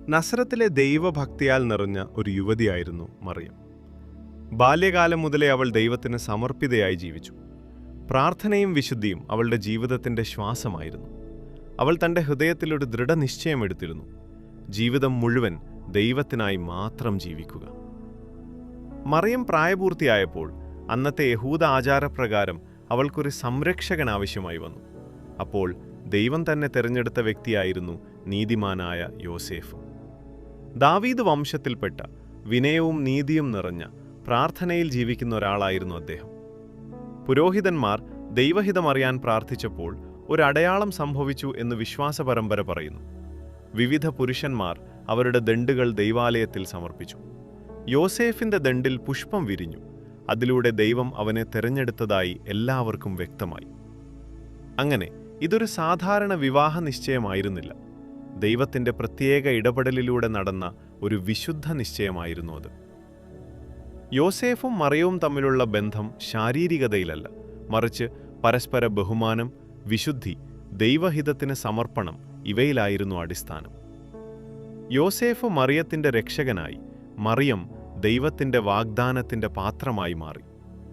നസറത്തിലെ ദൈവഭക്തിയാൽ നിറഞ്ഞ ഒരു യുവതിയായിരുന്നു മറിയം. ബാല്യകാലം മുതലേ അവൾ ദൈവത്തിന് സമർപ്പിതയായി ജീവിച്ചു. പ്രാർത്ഥനയും വിശുദ്ധിയും അവളുടെ ജീവിതത്തിൻ്റെ ശ്വാസമായിരുന്നു. അവൾ തൻ്റെ ഹൃദയത്തിലൊരു ദൃഢനിശ്ചയമെടുത്തിരുന്നു: ജീവിതം മുഴുവൻ ദൈവത്തിനായി മാത്രം ജീവിക്കുക. മറിയം പ്രായപൂർത്തിയായപ്പോൾ അന്നത്തെ യഹൂദ ആചാരപ്രകാരം അവൾക്കൊരു സംരക്ഷകൻ ആവശ്യമായി വന്നു. അപ്പോൾ ദൈവം തന്നെ തിരഞ്ഞെടുത്ത വ്യക്തിയായിരുന്നു നീതിമാനായ യോസേഫ്. ദാവീദ് വംശത്തിൽപ്പെട്ട വിനയവും നീതിയും നിറഞ്ഞ പ്രാർത്ഥനയിൽ ജീവിക്കുന്ന ഒരാളായിരുന്നു അദ്ദേഹം. പുരോഹിതന്മാർ ദൈവഹിതമറിയാൻ പ്രാർത്ഥിച്ചപ്പോൾ ഒരടയാളം സംഭവിച്ചു എന്ന് വിശ്വാസ പരമ്പര പറയുന്നു. വിവിധ പുരുഷന്മാർ അവരുടെ ദണ്ഡുകൾ ദൈവാലയത്തിൽ സമർപ്പിച്ചു. യോസേഫിന്റെ ദണ്ഡിൽ പുഷ്പം വിരിഞ്ഞു. അതിലൂടെ ദൈവം അവനെ തെരഞ്ഞെടുത്തതായി എല്ലാവർക്കും വ്യക്തമായി. അങ്ങനെ ഇതൊരു സാധാരണ വിവാഹ നിശ്ചയമായിരുന്നില്ല. ദൈവത്തിന്റെ പ്രത്യേക ഇടപെടലിലൂടെ നടന്ന ഒരു വിശുദ്ധ നിശ്ചയമായിരുന്നു അത്. യോസേഫും മറിയവും തമ്മിലുള്ള ബന്ധം ശാരീരികതയിലല്ല, മറിച്ച് പരസ്പര ബഹുമാനം, വിശുദ്ധി, ദൈവഹിതത്തിന് സമർപ്പണം ഇവയിലായിരുന്നു അടിസ്ഥാനം. യോസേഫ് മറിയത്തിന്റെ രക്ഷകനായി, മറിയം ദൈവത്തിന്റെ വാഗ്ദാനത്തിന്റെ പാത്രമായി മാറി.